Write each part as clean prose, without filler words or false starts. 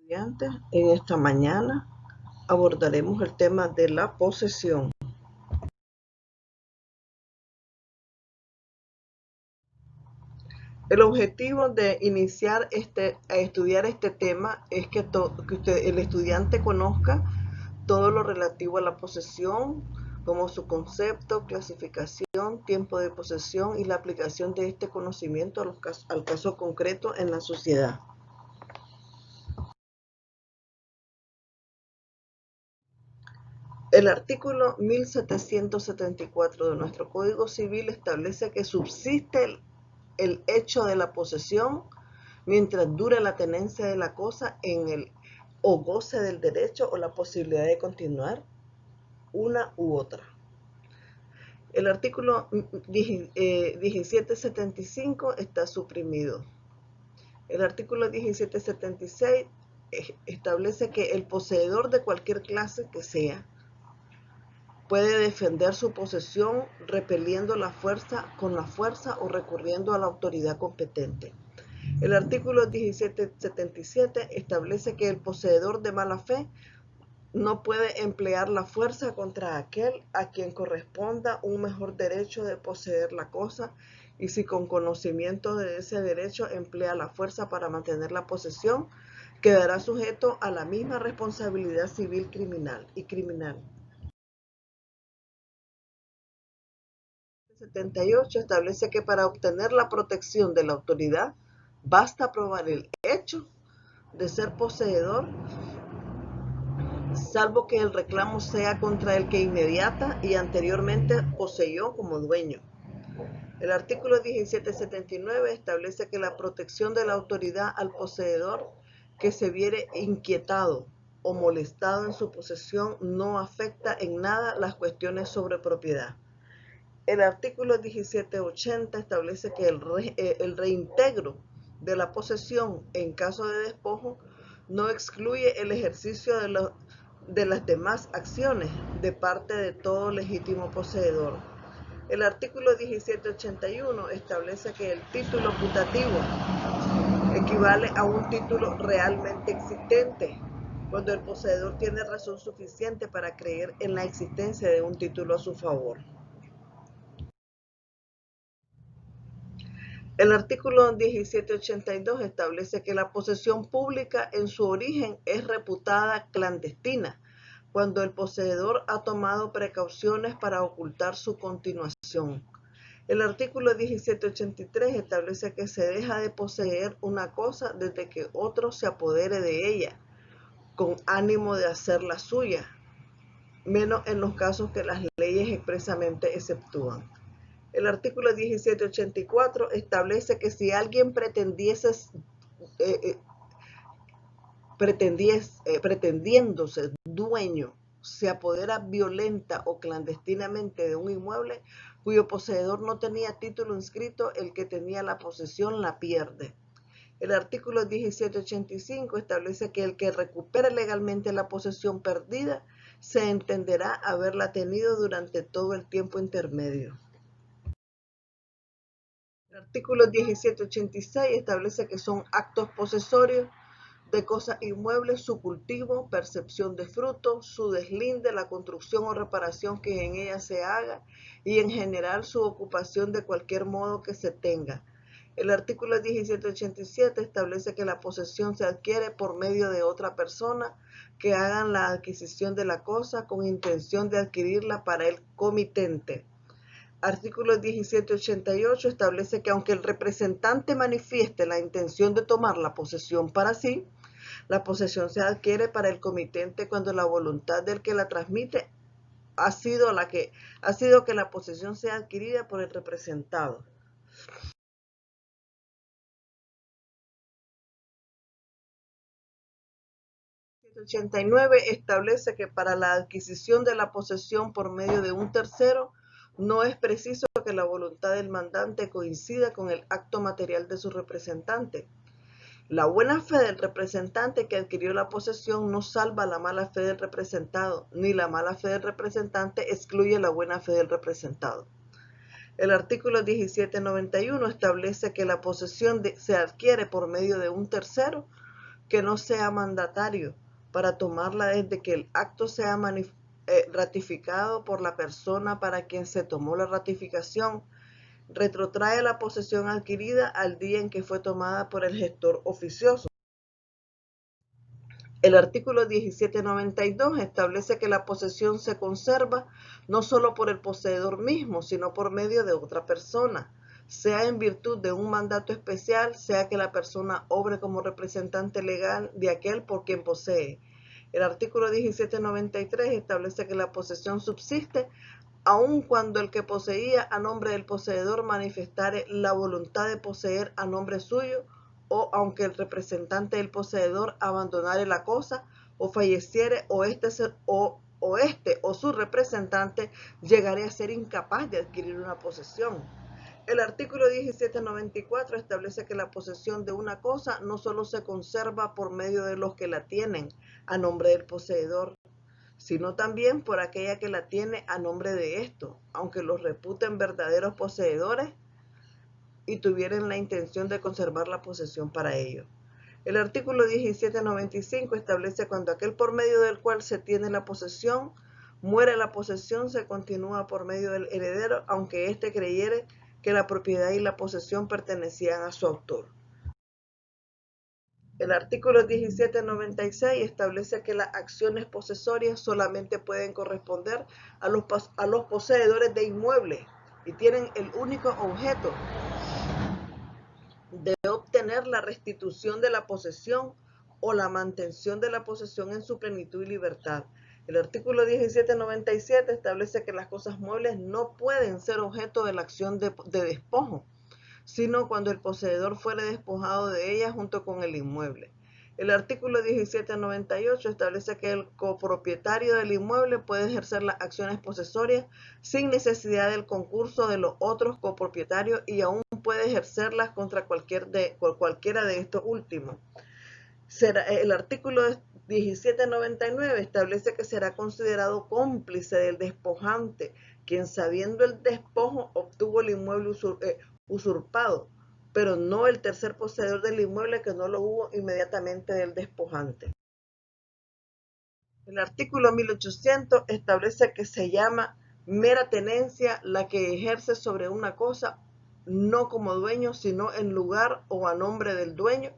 Estudiantes, en esta mañana abordaremos el tema de la posesión. El objetivo de iniciar a estudiar este tema es que el estudiante conozca todo lo relativo a la posesión, como su concepto, clasificación, tiempo de posesión y la aplicación de este conocimiento al caso concreto en la sociedad. El artículo 1774 de nuestro Código Civil establece que subsiste el hecho de la posesión mientras dure la tenencia de la cosa en el o goce del derecho o la posibilidad de continuar una u otra. El artículo 1775 está suprimido. El artículo 1776 establece que el poseedor de cualquier clase que sea puede defender su posesión repeliendo la fuerza con la fuerza o recurriendo a la autoridad competente. El artículo 1777 establece que el poseedor de mala fe no puede emplear la fuerza contra aquel a quien corresponda un mejor derecho de poseer la cosa, y si con conocimiento de ese derecho emplea la fuerza para mantener la posesión, quedará sujeto a la misma responsabilidad civil criminal. 78 establece que para obtener la protección de la autoridad basta probar el hecho de ser poseedor, salvo que el reclamo sea contra el que inmediata y anteriormente poseyó como dueño. El artículo 1779 establece que la protección de la autoridad al poseedor que se viere inquietado o molestado en su posesión no afecta en nada las cuestiones sobre propiedad. El artículo 1780 establece que el reintegro de la posesión en caso de despojo no excluye el ejercicio de las demás acciones de parte de todo legítimo poseedor. El artículo 1781 establece que el título putativo equivale a un título realmente existente, cuando el poseedor tiene razón suficiente para creer en la existencia de un título a su favor. El artículo 1782 establece que la posesión pública en su origen es reputada clandestina cuando el poseedor ha tomado precauciones para ocultar su continuación. El artículo 1783 establece que se deja de poseer una cosa desde que otro se apodere de ella, con ánimo de hacerla suya, menos en los casos que las leyes expresamente exceptúan. El artículo 1784 establece que si alguien pretendiéndose dueño se apodera violenta o clandestinamente de un inmueble cuyo poseedor no tenía título inscrito, el que tenía la posesión la pierde. El artículo 1785 establece que el que recupere legalmente la posesión perdida se entenderá haberla tenido durante todo el tiempo intermedio. El artículo 1786 establece que son actos posesorios de cosas inmuebles su cultivo, percepción de frutos, su deslinde, la construcción o reparación que en ella se haga y en general su ocupación de cualquier modo que se tenga. El artículo 1787 establece que la posesión se adquiere por medio de otra persona que hagan la adquisición de la cosa con intención de adquirirla para el comitente. Artículo 1788 establece que aunque el representante manifieste la intención de tomar la posesión para sí, la posesión se adquiere para el comitente cuando la voluntad del que la transmite ha sido que la posesión sea adquirida por el representado. El 89 establece que para la adquisición de la posesión por medio de un tercero no es preciso que la voluntad del mandante coincida con el acto material de su representante. La buena fe del representante que adquirió la posesión no salva la mala fe del representado, ni la mala fe del representante excluye la buena fe del representado. El artículo 1791 establece que la posesión se adquiere por medio de un tercero que no sea mandatario para tomarla desde que el acto sea ratificado por la persona para quien se tomó la ratificación, retrotrae la posesión adquirida al día en que fue tomada por el gestor oficioso. El artículo 1792 establece que la posesión se conserva no solo por el poseedor mismo, sino por medio de otra persona, sea en virtud de un mandato especial, sea que la persona obre como representante legal de aquel por quien posee. El artículo 1793 establece que la posesión subsiste aun cuando el que poseía a nombre del poseedor manifestare la voluntad de poseer a nombre suyo, o aunque el representante del poseedor abandonare la cosa o falleciere, o este o su representante llegare a ser incapaz de adquirir una posesión. El artículo 1794 establece que la posesión de una cosa no solo se conserva por medio de los que la tienen a nombre del poseedor, sino también por aquella que la tiene a nombre de esto, aunque los reputen verdaderos poseedores y tuvieran la intención de conservar la posesión para ellos. El artículo 1795 establece cuando aquel por medio del cual se tiene la posesión muere, la posesión se continúa por medio del heredero, aunque éste creyere que la propiedad y la posesión pertenecían a su autor. El artículo 1796 establece que las acciones posesorias solamente pueden corresponder a los poseedores de inmuebles y tienen el único objeto de obtener la restitución de la posesión o la mantención de la posesión en su plenitud y libertad. El artículo 1797 establece que las cosas muebles no pueden ser objeto de la acción de despojo, sino cuando el poseedor fuere despojado de ella junto con el inmueble. El artículo 1798 establece que el copropietario del inmueble puede ejercer las acciones posesorias sin necesidad del concurso de los otros copropietarios y aún puede ejercerlas contra cualquiera de estos últimos. El artículo 1799 establece que será considerado cómplice del despojante quien, sabiendo el despojo, obtuvo el inmueble usurpado, pero no el tercer poseedor del inmueble que no lo hubo inmediatamente del despojante. El artículo 1800 establece que se llama mera tenencia la que ejerce sobre una cosa no como dueño, sino en lugar o a nombre del dueño,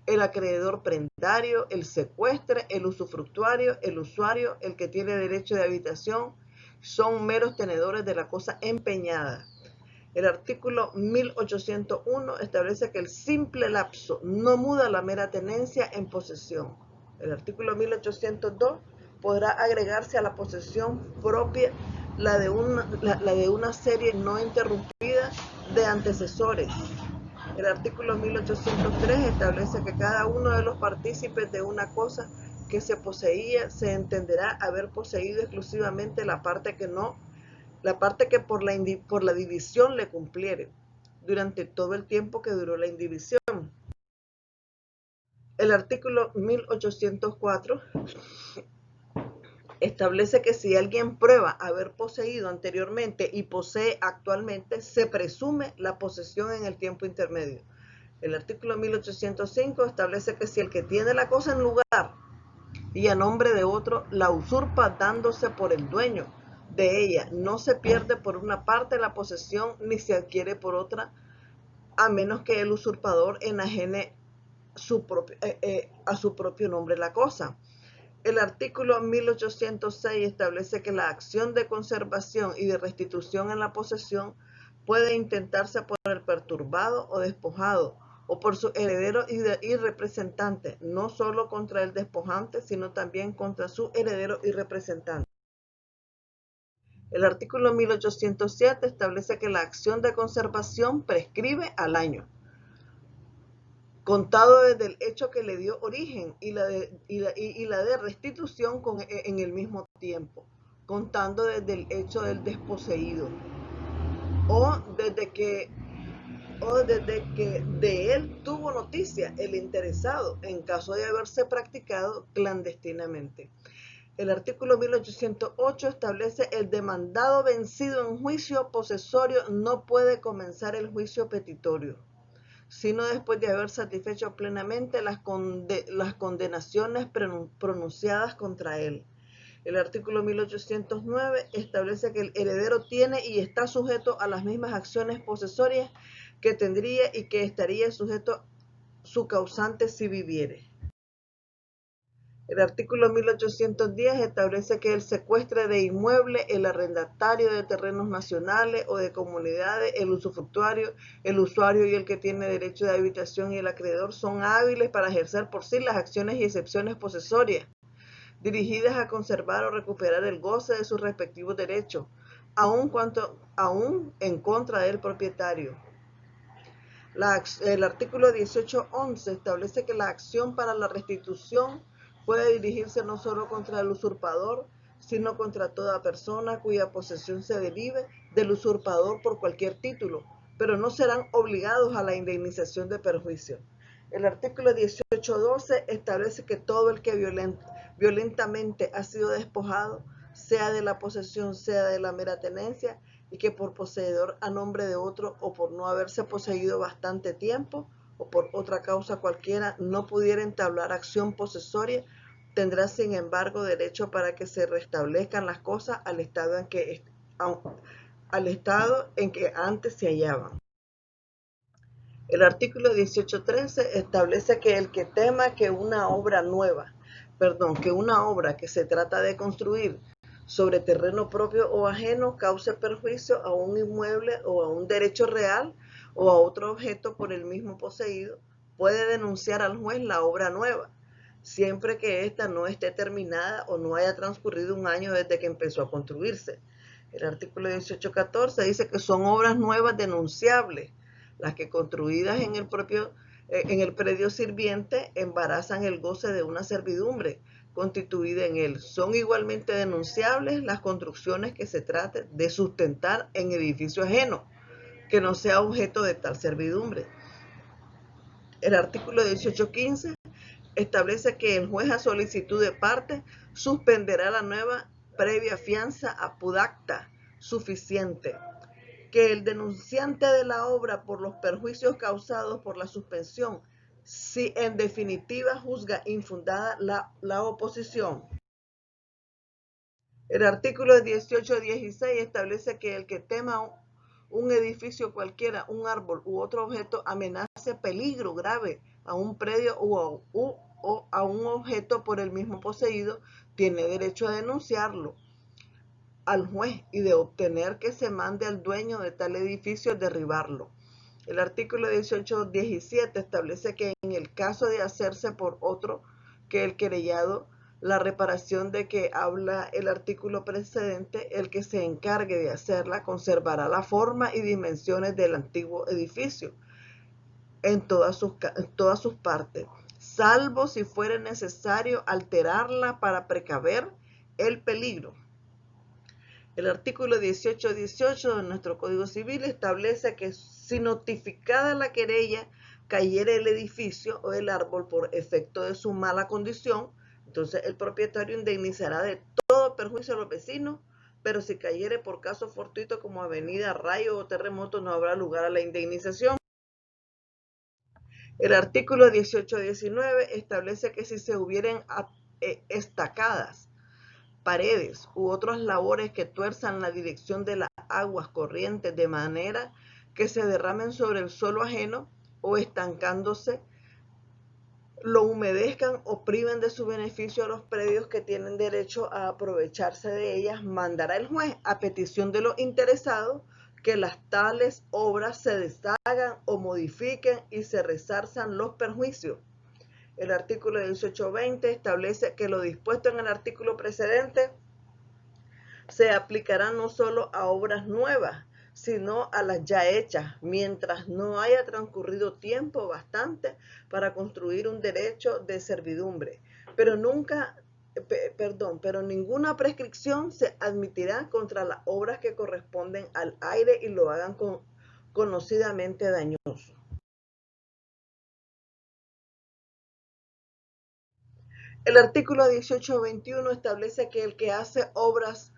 el acreedor prendario, el secuestre, el usufructuario, el usuario, el que tiene derecho de habitación, son meros tenedores de la cosa empeñada. El artículo 1801 establece que el simple lapso no muda la mera tenencia en posesión. El artículo 1802 podrá agregarse a la posesión propia la de una serie no interrumpida de antecesores. El artículo 1803 establece que cada uno de los partícipes de una cosa que se poseía se entenderá haber poseído exclusivamente la parte que por la división le cumpliere, durante todo el tiempo que duró la indivisión. El artículo 1804 establece que si alguien prueba haber poseído anteriormente y posee actualmente, se presume la posesión en el tiempo intermedio. El artículo 1805 establece que si el que tiene la cosa en lugar y a nombre de otro la usurpa dándose por el dueño de ella, no se pierde por una parte la posesión ni se adquiere por otra, a menos que el usurpador enajene a su propio nombre la cosa. El artículo 1806 establece que la acción de conservación y de restitución en la posesión puede intentarse por el perturbado o despojado o por su heredero y representante, no solo contra el despojante, sino también contra su heredero y representante. El artículo 1807 establece que la acción de conservación prescribe al año, contado desde el hecho que le dio origen, y la de restitución en el mismo tiempo, contando desde el hecho del desposeído, o desde que de él tuvo noticia el interesado, en caso de haberse practicado clandestinamente. El artículo 1808 establece el demandado vencido en juicio posesorio no puede comenzar el juicio petitorio, sino después de haber satisfecho plenamente las condenaciones pronunciadas contra él. El artículo 1809 establece que el heredero tiene y está sujeto a las mismas acciones posesorias que tendría y que estaría sujeto su causante si viviere. El artículo 1810 establece que el secuestre de inmueble, el arrendatario de terrenos nacionales o de comunidades, el usufructuario, el usuario y el que tiene derecho de habitación y el acreedor son hábiles para ejercer por sí las acciones y excepciones posesorias, dirigidas a conservar o recuperar el goce de sus respectivos derechos, aun en contra del propietario. El artículo 1811 establece que la acción para la restitución puede dirigirse no solo contra el usurpador, sino contra toda persona cuya posesión se derive del usurpador por cualquier título, pero no serán obligados a la indemnización de perjuicio. El artículo 1812 establece que todo el que violentamente ha sido despojado, sea de la posesión, sea de la mera tenencia, y que por poseedor a nombre de otro o por no haberse poseído bastante tiempo o por otra causa cualquiera no pudiera entablar acción posesoria, tendrá sin embargo derecho para que se restablezcan las cosas al estado en que antes se hallaban. El artículo 1813 establece que el que tema que una obra que se trata de construir sobre terreno propio o ajeno cause perjuicio a un inmueble o a un derecho real o a otro objeto por el mismo poseído, puede denunciar al juez la obra nueva, siempre que ésta no esté terminada o no haya transcurrido un año desde que empezó a construirse. El artículo 1814 dice que son obras nuevas denunciables las que construidas en el predio sirviente embarazan el goce de una servidumbre constituida en él. Son igualmente denunciables las construcciones que se trate de sustentar en edificio ajeno, que no sea objeto de tal servidumbre. El artículo 1815 establece que el juez a solicitud de parte suspenderá la nueva previa fianza a pudacta suficiente, que el denunciante de la obra por los perjuicios causados por la suspensión, si en definitiva juzga infundada la oposición. El artículo 1816 establece que el que tema un edificio cualquiera, un árbol u otro objeto amenace peligro grave a un predio o a un objeto por el mismo poseído, tiene derecho a denunciarlo al juez y de obtener que se mande al dueño de tal edificio derribarlo. El artículo 1817 establece que en el caso de hacerse por otro que el querellado la reparación de que habla el artículo precedente, el que se encargue de hacerla conservará la forma y dimensiones del antiguo edificio en todas sus partes, salvo si fuere necesario alterarla para precaver el peligro. El artículo 1818 de nuestro Código Civil establece que si notificada la querella cayere el edificio o el árbol por efecto de su mala condición, entonces el propietario indemnizará de todo perjuicio a los vecinos, pero si cayere por caso fortuito como avenida, rayo o terremoto, no habrá lugar a la indemnización. El artículo 1819 establece que si se hubieran estacadas, paredes u otras labores que tuerzan la dirección de las aguas corrientes de manera que se derramen sobre el suelo ajeno o estancándose, lo humedezcan o priven de su beneficio a los predios que tienen derecho a aprovecharse de ellas, mandará el juez a petición de los interesados que las tales obras se deshagan o modifiquen y se resarzan los perjuicios. El artículo 1820 establece que lo dispuesto en el artículo precedente se aplicará no solo a obras nuevas, sino a las ya hechas, mientras no haya transcurrido tiempo bastante para construir un derecho de servidumbre. Pero ninguna prescripción se admitirá contra las obras que corresponden al aire y lo hagan conocidamente dañoso. El artículo 1821 establece que el que hace obras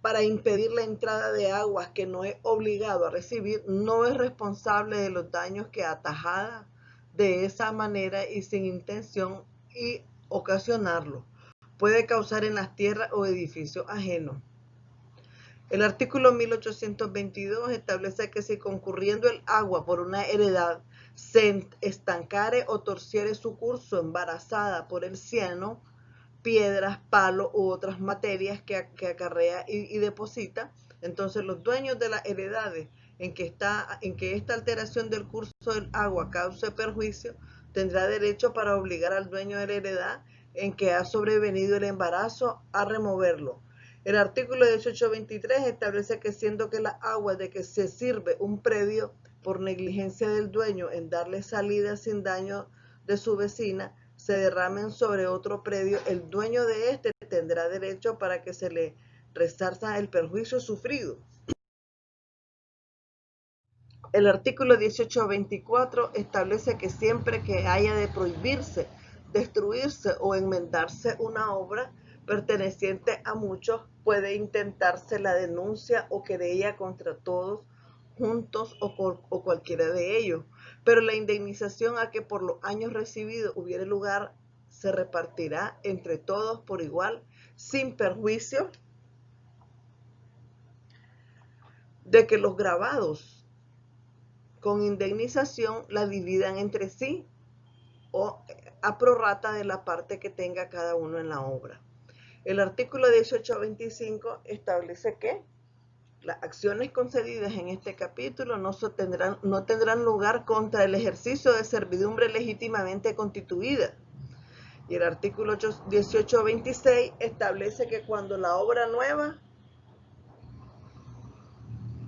para impedir la entrada de aguas que no es obligado a recibir, no es responsable de los daños que atajada de esa manera y sin intención y ocasionarlo puede causar en las tierras o edificios ajenos. El artículo 1822 establece que si concurriendo el agua por una heredad se estancare o torciere su curso embarazada por el cieno, piedras, palos u otras materias que acarrea y deposita, entonces los dueños de las heredades en que esta alteración del curso del agua cause perjuicio, tendrá derecho para obligar al dueño de la heredad en que ha sobrevenido el embarazo a removerlo. El artículo 1823 establece que siendo que las aguas de que se sirve un predio por negligencia del dueño en darle salida sin daño de su vecina, se derramen sobre otro predio, el dueño de este tendrá derecho para que se le resarza el perjuicio sufrido. El artículo 1824 establece que siempre que haya de prohibirse, destruirse o enmendarse una obra perteneciente a muchos, puede intentarse la denuncia o querella contra todos juntos o cualquiera de ellos, pero la indemnización a que por los años recibidos hubiere lugar se repartirá entre todos por igual, sin perjuicio de que los gravados con indemnización la dividan entre sí o a prorrata de la parte que tenga cada uno en la obra. El artículo 1825 establece que las acciones concedidas en este capítulo no tendrán lugar contra el ejercicio de servidumbre legítimamente constituida. Y el artículo 1826 establece que cuando la obra nueva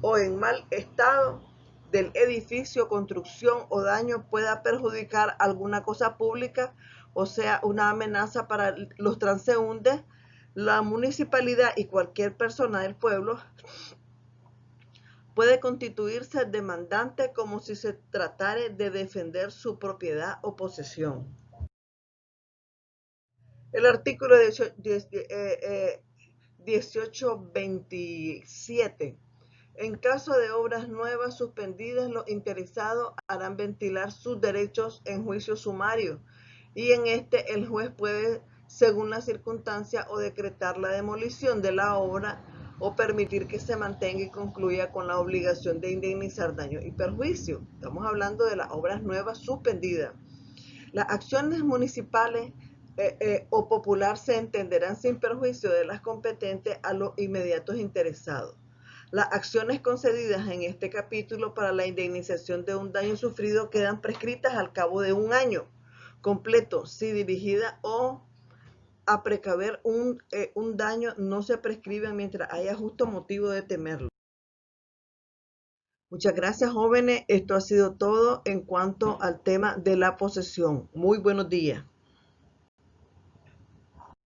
o en mal estado del edificio, construcción o daño pueda perjudicar alguna cosa pública, o sea, una amenaza para los transeúntes, la municipalidad y cualquier persona del pueblo puede constituirse demandante como si se tratara de defender su propiedad o posesión. El artículo 1827. En caso de obras nuevas suspendidas, los interesados harán ventilar sus derechos en juicio sumario y en este el juez puede, según la circunstancia, o decretar la demolición de la obra o permitir que se mantenga y concluya con la obligación de indemnizar daños y perjuicios. Estamos hablando de las obras nuevas suspendidas. Las acciones municipales o popular se entenderán sin perjuicio de las competentes a los inmediatos interesados. Las acciones concedidas en este capítulo para la indemnización de un daño sufrido quedan prescritas al cabo de un año completo si dirigida o a precaver un daño no se prescriben mientras haya justo motivo de temerlo. Muchas gracias, jóvenes. Esto ha sido todo en cuanto al tema de la posesión. Muy buenos días.